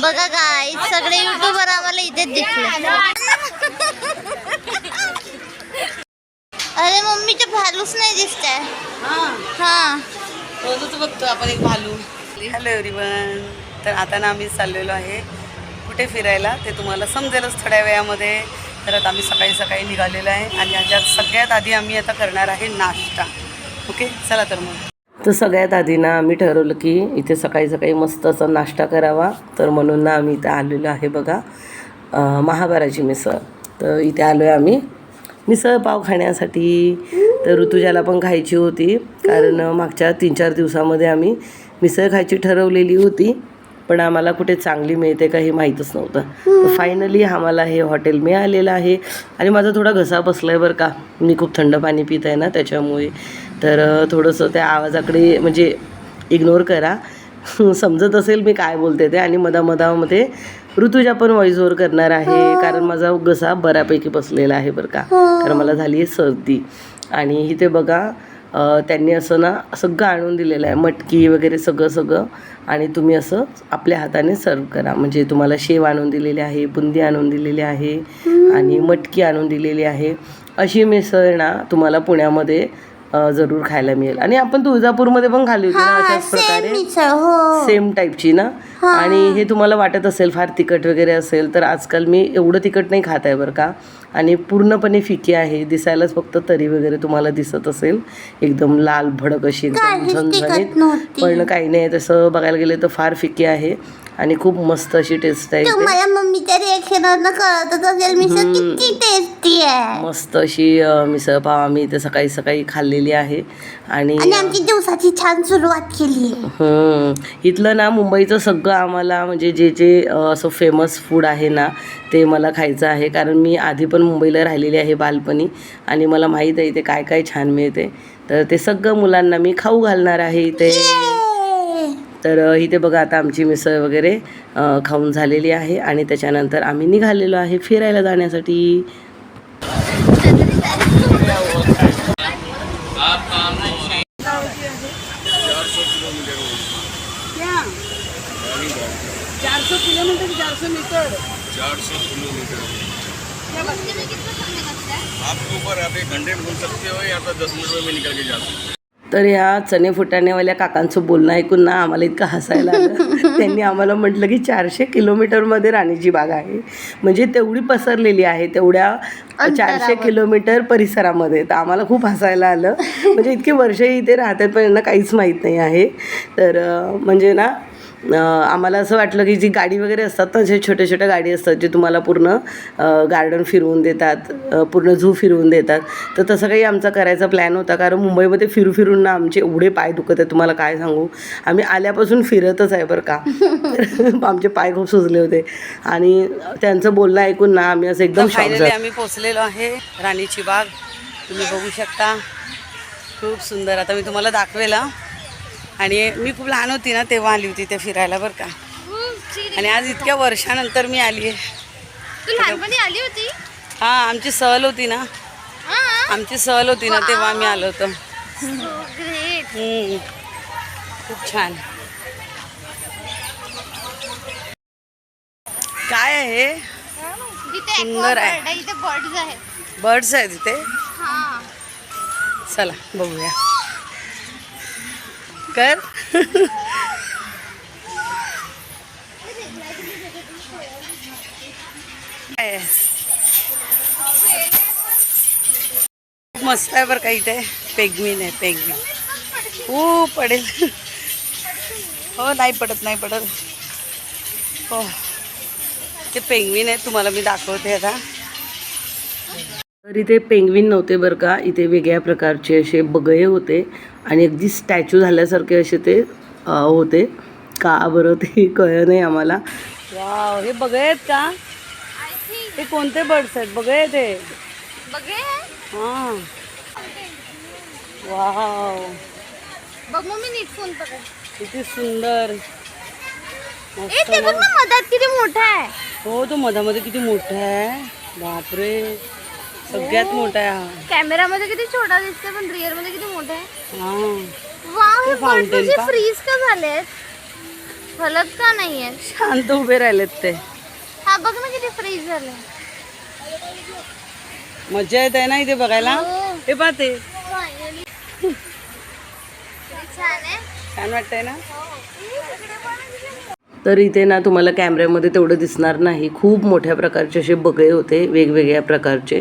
बघा काय सगळे युट्यूबर आम्हाला इथेच दिसले. अरे मम्मीचे भालूच नाही दिसत आहे. हा रोजच बघतो आपण एक भालू. Hello everyone. तर आता ना आम्ही चाललेलो आहे कुठे फिरायला ते तुम्हाला समजेलच थोड्या वेळामध्ये. तर आता आम्ही सकाळी सकाळी निघालेलो आहे आणि याच्यात सगळ्यात आधी आम्ही आता करणार आहे नाश्ता. ओके चला तर मग. तर सगळ्यात आधी ना आम्ही ठरवलं की इथे सकाळी सकाळी मस्त असा नाश्ता करावा. तर म्हणून ना आम्ही इथे आलेलो आहे बघा महाबाराची मिसळ. तर इथे आलो आहे आम्ही मिसळ पाव खाण्यासाठी. तर ऋतुजाला पण खायची होती कारण मागच्या 3-4 दिवसामध्ये आम्ही मिसळ खायची ठरवलेली होती पण आम्हाला कुठे चांगली मिळते का हे माहीतच नव्हतं. तर फायनली आम्हाला हे हॉटेल मिळालेलं आहे आणि माझा थोडा घसा बसला आहे बरं का. मी खूप थंड पाणी पित आहे ना त्याच्यामुळे. तर थोडंसं त्या आवाजाकडे म्हणजे इग्नोर करा. समजत असेल मी काय बोलते ते. आणि मधामध्ये ऋतुजा पण व्हॉइस ओव्हर करणार आहे कारण माझा घसा बऱ्यापैकी बसलेला आहे बरं का. कारण मला झाली आहे सर्दी. आणि इथे बघा त्यांनी असं ना सगळं आणून दिलेलं आहे मटकी वगैरे सगळं आणि तुम्ही असं आपल्या हाताने सर्व करा. म्हणजे तुम्हाला शेव आणून दिलेली आहे, बुंदी आणून दिलेली आहे आणि मटकी आणून दिलेली आहे. अशी मिसळ ना तुम्हाला पुण्यामध्ये जरूर खायला मिळेल. आणि आपण तुळजापूरमध्ये पण खाल्ली होती ना अशाच प्रकारे सेम टाईपची ना. आणि हे तुम्हाला वाटत असेल फार तिखट वगैरे असेल तर आजकाल मी एवढं तिखट नाही खात आहे बरं का. आणि पूर्णपणे फिकी आहे. दिसायलाच फक्त तरी वगैरे तुम्हाला दिसत असेल एकदम लाल भडक अशी एकदम झणझणीत. पण काही नाही तसं बघायला गेलं तर फार फिकी आहे आणि खूप मस्त अशी टेस्ट आहे. तुम्हाला मम्मीच्या रिएक्शनवरनं कळतच असेल मिसळ किती टेस्टी आहे. मस्त अशी मिसळ पाव आम्ही इथे सकाळी सकाळी खाल्लेली आहे आणि आमची दिवसाची छान सुरुवात केली. इथलं ना मुंबईचं सगळं आम्हाला म्हणजे जे असं फेमस फूड आहे ना ते मला खायचं आहे. कारण मी आधी पण मुंबईला राहिलेली आहे बालपणी आणि मला माहीत आहे इथे काय काय छान मिळते. तर ते सगळं मुलांना मी खाऊ घालणार आहे इथे. तर इथे बघा आता आमची मिसळ वगैरे खाऊन झालेली आहे आणि त्याच्यानंतर आम्ही निघालेलो आहे फिरायला जाण्यासाठी. तर ह्या चणे फुटाणेवाल्या काकांचं बोलणं ऐकून ना आम्हाला इतकं हसायला आलं. त्यांनी आम्हाला म्हटलं की 400 किलोमीटरमध्ये राणीची बाग आहे. म्हणजे तेवढी पसरलेली आहे तेवढ्या 400 किलोमीटर परिसरामध्ये. तर आम्हाला खूप हसायला आलं. म्हणजे इतके वर्षही इथे राहतात पण यांना काहीच माहीत नाही आहे. तर म्हणजे ना आम्हाला असं वाटलं की जी गाडी वगैरे असतात ना जे छोट्या छोट्या गाडी असतात जे तुम्हाला पूर्ण गार्डन फिरवून देतात पूर्ण झू फिरवून देतात. तर तसं काही आमचा करायचा प्लॅन होता कारण मुंबईमध्ये फिरून ना आमचे एवढे पाय दुखत आहेत तुम्हाला काय सांगू. आम्ही आल्यापासून फिरतच आहे बरं का. आमचे पाय खूप सुजले होते आणि त्यांचं बोलणं ऐकून ना आम्ही असं एकदम शॉक झालो. आम्ही पोचलेलो आहे राणीची बाग. तुम्ही बघू शकता खूप सुंदर. आता मी तुम्हाला दाखवेल. आणि मी खूप लहान होती ना तेव्हा आली होती ते फिरायला बरं का. आणि आज इतक्या वर्षानंतर मी आली आहे. तू लहानपणी आली होती? हां आमची सहल होती ना तेव्हा आम्ही आलो होतो. खूप छान. काय आहे सुंदर आहे. इथे बर्ड्स आहेत. बर्ड्स आहेत इथे. चला बघूया कर. मस्त आहे बरं का इथे. पेंग्विन आहे पेंग्विन. पडेल. हो नाही पडत हो. ते पेंग्विन आहे तुम्हाला मी दाखवते आता. तर इथे पेंग्विन नव्हते बरं का. इथे वेगळ्या प्रकारचे असे बगळे होते आणि अगदी स्टॅच्यू झाल्यासारखे असे ते होते. का बरं ते कळलं नाही आम्हाला. वाव हे बगळे आहेत का? हे कोणते बर्ड्स आहेत? बगळे आहेत हे. हां वाव बघ मम्मी नीट फोन पकड. किती सुंदर. ते बघ ना मधात किती मोठा आहे. हो तो मधामध्ये किती मोठा आहे. बापरे सगळ्यात मोठा आहे हा. कॅमेरामध्ये किती छोटा दिसतोय पण रिअल मध्ये किती मोठा आहे. हां वाव हे फाउंटेन फ्रीज का झालेत. हलत का नाहीये? शांत उभे राहिलेत ते. हा बघ ना किती फ्रीज झालं. मजा येत आहे ना इथे बघायला. हे पाहते छान वाटतंय ना. तर इथे ना तुम्हाला कॅमेऱ्यामध्ये तेवढं दिसणार नाही, खूप मोठ्या प्रकारचे असे बगळे होते वेगवेगळ्या प्रकारचे.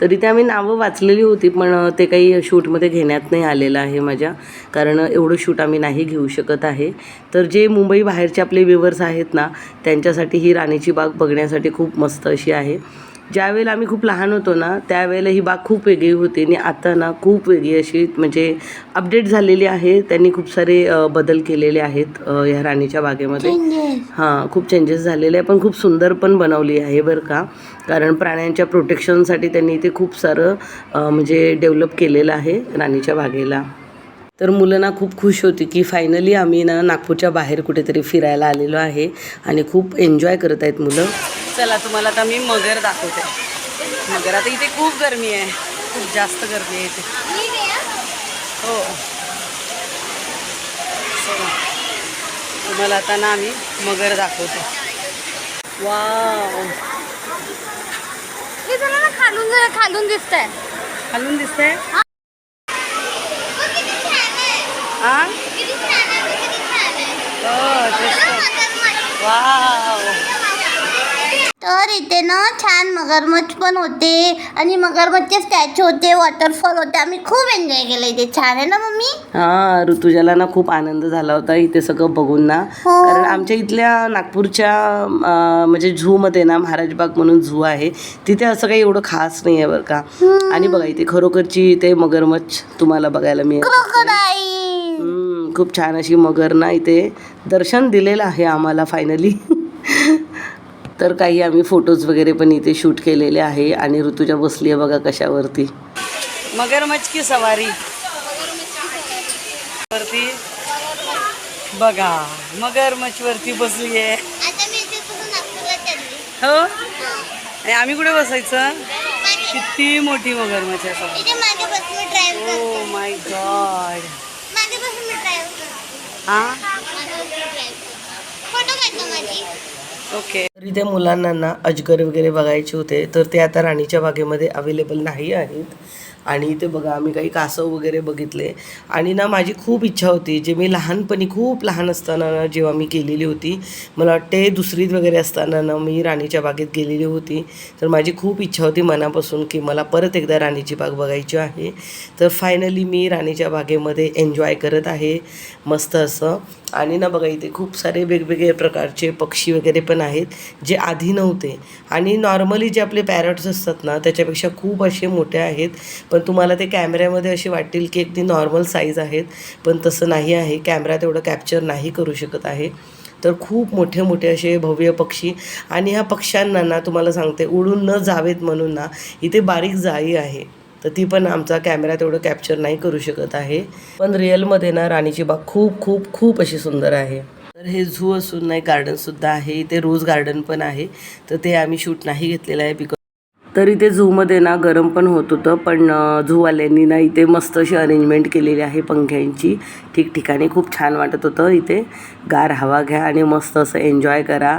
तर इथे आम्ही नावं वाचलेली होती पण ते काही शूटमध्ये घेण्यात नाही आलेलं आहे माझ्या, कारण एवढं शूट आम्ही नाही घेऊ शकत आहे. तर जे मुंबई बाहेरचे आपले व्ह्यूवर्स आहेत ना त्यांच्यासाठी ही राणीची बाग बघण्यासाठी खूप मस्त अशी आहे. ज्यावेळेला आम्ही खूप लहान होतो ना त्यावेळेला ही बाग खूप वेगळी होती आणि आता ना खूप वेगळी अशी म्हणजे अपडेट झालेली आहे. त्यांनी खूप सारे बदल केलेले आहेत ह्या राणीच्या बागेमध्ये. हां, खूप चेंजेस झालेले आहे, पण खूप सुंदर पण बनवली आहे बरं का. कारण प्राण्यांच्या प्रोटेक्शनसाठी त्यांनी इथे खूप सारं म्हणजे डेव्हलप केलेलं आहे राणीच्या बागेला. तर मुलं ना खूप खुश होती की फायनली आम्ही ना नागपूरच्या बाहेर कुठेतरी फिरायला आलेलो आहे आणि खूप एन्जॉय करत आहेत मुलं. चला तुम्हाला आता मी मगर दाखवते. मगर आता इथे खूप गरमी आहे, खूप जास्त गरमी आहे इथे. हो, चला तुम्हाला आता ना आम्ही मगर दाखवते. वाव, खालून दिसतंय. खालून दिसतंय. हां, हो तेच तर. वाव. तर इथे ना छान मगरमच्छ पण होते आणि मगरमच्छचे स्टॅच्यू होते, वॉटरफॉल होते. आम्ही खूप एन्जॉय केलं इथे. छान आहे ना मम्मी? हां, ऋतुजाला ना खूप आनंद झाला होता इथे सगळं बघून ना. हो. कारण आमच्या इथल्या नागपूरच्या म्हणजे झूमध्ये ना महाराजबाग म्हणून झू आहे, तिथे असं काही एवढं खास नाही आहे बरं का. आणि बघा इथे खरोखरची इथे मगरमच्छ तुम्हाला बघायला मिळेल. क्रोकोडाईल. खूप छान अशी मगर ना इथे दर्शन दिलेलं आहे आम्हाला फायनली. तर काही आम्ही फोटोज वगैरे पण इथे शूट केलेले आहे आणि ऋतुजा बसली आहे बघा कशावरती. मगरमच्छ की सवारी वरती बघा, मगरमच्छ वरती बसली आहे. हो, आणि आम्ही कुठे बसायचं? किती मोठी मगरमच्छ आहे. Oh my God. हां, ओके. तर इथे मुलांना ना अजगर वगैरे बघायचे होते तर ते आता राणीच्या बागेमध्ये अवेलेबल नाही आहेत. आणि इथे बघा आम्ही काही कासव वगैरे बघितले. आणि ना माझी खूप इच्छा होती, जे मी लहानपणी खूप लहान असताना ना जेव्हा मी केलेली होती, मला वाटते दुसरीत वगैरे असताना ना मी राणीच्या बागेत गेलेली होती. तर माझी खूप इच्छा होती मनापासून की मला परत एकदा राणीची बाग बघायची आहे. तर फायनली मी राणीच्या बागेमध्ये एन्जॉय करत आहे मस्त असं. आणि ना बघा इथे खूप सारे वेगवेगळे प्रकारचे पक्षी वगैरे पण आहेत जे आधी नव्हते. आणि नॉर्मली जे आपले पॅरट्स असतात ना त्याच्यापेक्षा खूप असे मोठे आहेत, पण तुम्हाला ते कॅमेऱ्यामध्ये असे वाटतील की अगदी नॉर्मल साईज आहेत, पण तसं नाही आहे. कॅमेरा तेवढं कॅप्चर नाही करू शकत आहे. तर खूप मोठे मोठे असे भव्य पक्षी. आणि ह्या पक्ष्यांना ना तुम्हाला सांगते उडून न जावेत म्हणून ना इथे बारीक जाळी आहे, तर ती पण आमचा कॅमेरा तेवढं कॅप्चर नाही करू शकत आहे. पण रिअलमध्ये ना राणीची बाग खूप खूप खूप अशी सुंदर आहे. तर हे झू असून नाही गार्डनसुद्धा आहे. इथे रोज गार्डन पण आहे, तर ते आम्ही शूट नाही घेतलेलं आहे बिकॉज. तर इथे झूमध्ये ना गरम पण होत होतं, पण झूवाल्यांनी ना इथे मस्त अशी अरेंजमेंट केलेली आहे पंख्यांची ठिकठिकाणी. खूप छान वाटत होतं. इथे गार हवा घ्या आणि मस्त असं एन्जॉय करा.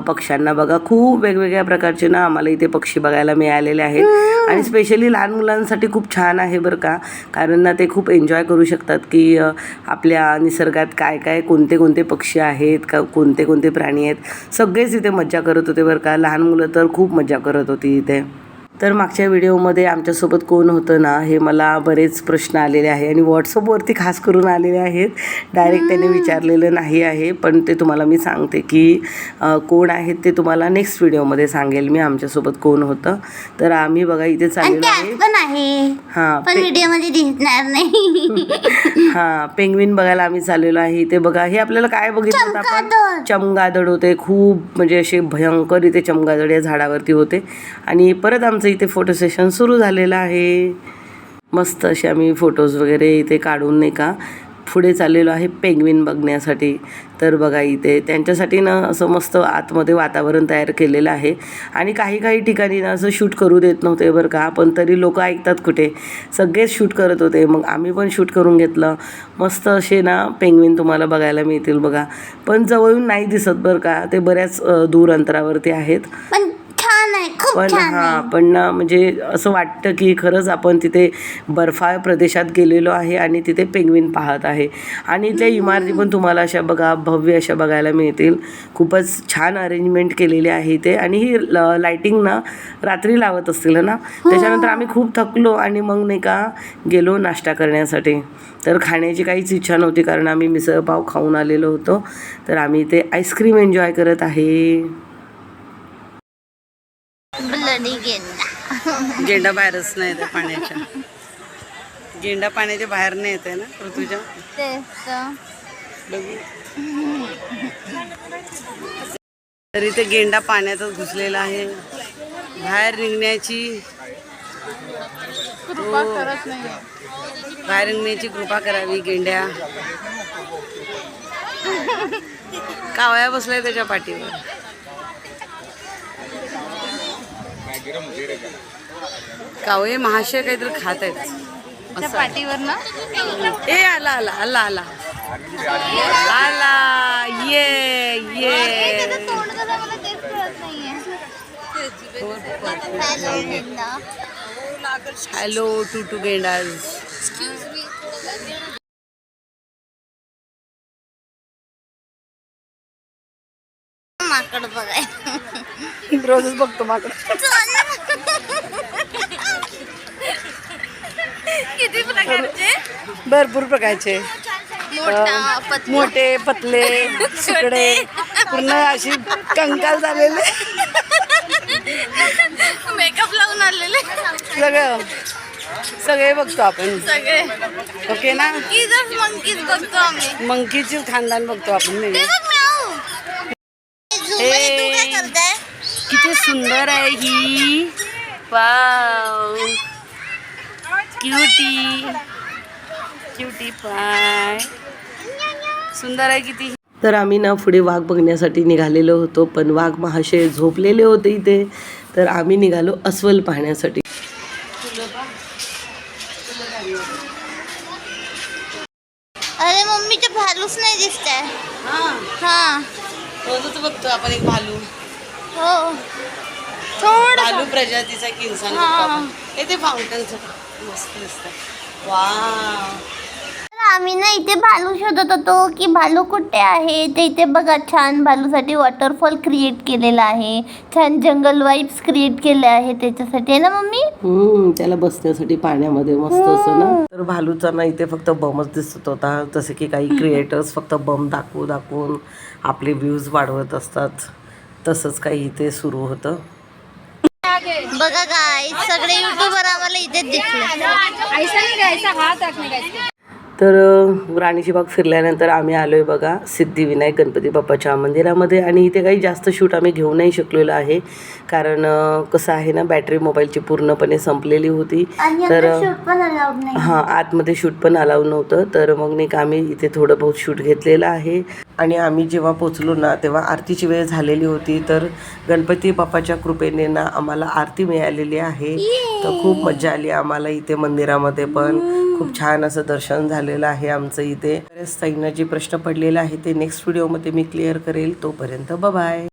पक्ष्यांना बघा, खूप वेगवेगळ्या प्रकारचे ना आम्हाला इथे पक्षी बघायला मिळालेले आहेत. आणि स्पेशली लहान मुलांसाठी खूप छान आहे बरं का, कारण ना ते खूप एन्जॉय करू शकतात की आपल्या निसर्गात काय काय कोणते कोणते पक्षी आहेत का, कोणते कोणते प्राणी आहेत. सगळेच इथे मज्जा करत होते बरं का. लहान मुलं तर खूप मज्जा करत होती इथे. तर मागच्या व्हिडिओमध्ये आमच्यासोबत कोण होतं ना हे मला बरेच प्रश्न आलेले आहे आणि व्हॉट्सअपवरती खास करून आलेले आहेत. डायरेक्ट त्याने विचारलेलं नाही आहे, पण ते तुम्हाला मी सांगते की कोण आहेत ते तुम्हाला नेक्स्ट व्हिडिओमध्ये सांगेल मी आमच्यासोबत कोण होतं. तर आम्ही बघा इथे चाललेलो आहे. हां, पण व्हिडिओमध्ये दिसणार नाही. हां, पेंग्विन बघायला आम्ही चाललेलो आहे. इथे बघा, हे आपल्याला काय बघितलं होतं आपण? चमगादड होते. खूप म्हणजे असे भयंकर इथे चमगादड या झाडावरती होते. आणि परत आमचं इथे फोटो सेशन सुरू झालेलं आहे. मस्त असे आम्ही फोटोज वगैरे इथे काढून नाही का पुढे चाललेलो आहे पेंग्विन बघण्यासाठी. तर बघा इथे त्यांच्यासाठी ना असं मस्त आतमध्ये वातावरण तयार केलेलं आहे आणि काही काही ठिकाणी ना असं शूट करू देत नव्हते बरं का, पण तरी लोक ऐकतात कुठे, सगळेच शूट करत होते. मग आम्ही पण शूट करून घेतलं. मस्त असे ना पेंग्विन तुम्हाला बघायला मिळतील बघा, पण जवळून नाही दिसत बरं का, ते बऱ्याच दूर अंतरावरती आहेत. पण छान आहे, खूप पण छान आहे. पण ना म्हणजे असं वाटतं की खरंच आपण तिथे बर्फाळ प्रदेशात गेलेलो आहे आणि तिथे पेंग्विन पाहत आहे. आणि त्या इमारती पण तुम्हाला अशा बघा भव्य अशा बघायला मिळतील. खूपच छान अरेंजमेंट केलेली आहे इथे. आणि ही लाईटिंग ना रात्री लावत असतील ना. त्याच्यानंतर आम्ही खूप थकलो आणि मग नाही का गेलो नाश्ता करण्यासाठी. तर खाण्याची काहीच इच्छा नव्हती कारण आम्ही मिसळपाव खाऊन आलेलो होतो. तर आम्ही इथे आईस्क्रीम एन्जॉय करत आहे. ब्लडी गेंडा. गेंडा बाहेरच नाही येते पाण्याच्या, गेंडा पाण्याच्या बाहेर नाही येते ना ऋतुजा. तर इथे गेंडा पाण्यातच घुसलेला आहे. बाहेर निघण्याची बाहेर निघण्याची कृपा करावी. गेंड्या कावळ्या बसलाय त्याच्या पाठीवर. कावळे महाशय काहीतरी खात आहेत पाठीवर ना. ए आला आला आला आला आला ये ये. हॅलो टू गेंडाज. माकड बघाय रोजच बघतो माकड. किती प्रकारचे? भरपूर प्रकारचे, मोठे पतले सुकडे पूर्ण अशी कंकाल झालेले मेकअप लावून आलेले सगळे बघतो आपण. सगळे ओके ना. मंकीज बघतो आम्ही. मंकीचे खानदान बघतो आपण. किती सुंदर आहे ही. वाव क्यूटी क्यूटी पाय, सुंदर आहे किती. तर आम्ही ना पुढे वाघ बघण्यासाठी निघालेलो होतो, पण वाघ महाशय झोपलेले होते इथे. तर आम्ही निघालो अस्वल पाहण्यासाठी. अरे मम्मीचे भालूच नाही दिसत आहे. हा रोजच बघतो आपण एक भालू. हो भालू प्रजातीचा एक इंसान बघतो आपण. ते फाउंटनचं मस्त दिसतं. वाव. आम्ही ना इथे भालू शोधत होतो की भालू कुठे आहे. ते इथे बघा छान भालूसाठी वॉटरफॉल क्रिएट केलेला आहे. छान जंगल वाईब्स क्रिएट केले आहे त्याच्यासाठी, आहे ना मम्मी. त्याला बसण्यासाठी पाण्यामध्ये मस्त असं ना. तर भालूचा ना इथे फक्त बमच दिसत होता. जसे की काही क्रिएटर्स फक्त बम दाखवून आपले व्ह्यूज वाढवत असतात, तसंच काही इथे सुरू होतं. बघा गाईस सगळे युट्यूबर आम्हाला इथेच दिसले. तर राणीची बाग फिरल्यानंतर आम्ही आलो आहे बघा सिद्धिविनायक गणपती बाप्पाच्या मंदिरामध्ये. आणि इथे काही जास्त शूट आम्ही घेऊ नाही शकलेलो आहे कारण कसं आहे ना बॅटरी मोबाईलची पूर्णपणे संपलेली होती. तर हां आतमध्ये शूट पण अलाउड नव्हतं. तर मग नाही का आम्ही इथे थोडं बहुत शूट घेतलेलं आहे. आणि आम्ही जेव्हा पोचलो ना तेव्हा आरतीची वेळ झालेली होती. तर गणपती बाप्पाच्या कृपेने ना आम्हाला आरती मिळालेली आहे. तर खूप मजा आली आम्हाला इथे मंदिरामध्ये पण. खूप छान असं दर्शन झालेलं आहे आमचं इथे. बरेच ताईंना जे प्रश्न पडलेले आहे ते नेक्स्ट व्हिडिओमध्ये मी क्लिअर करेल. तोपर्यंत बाय.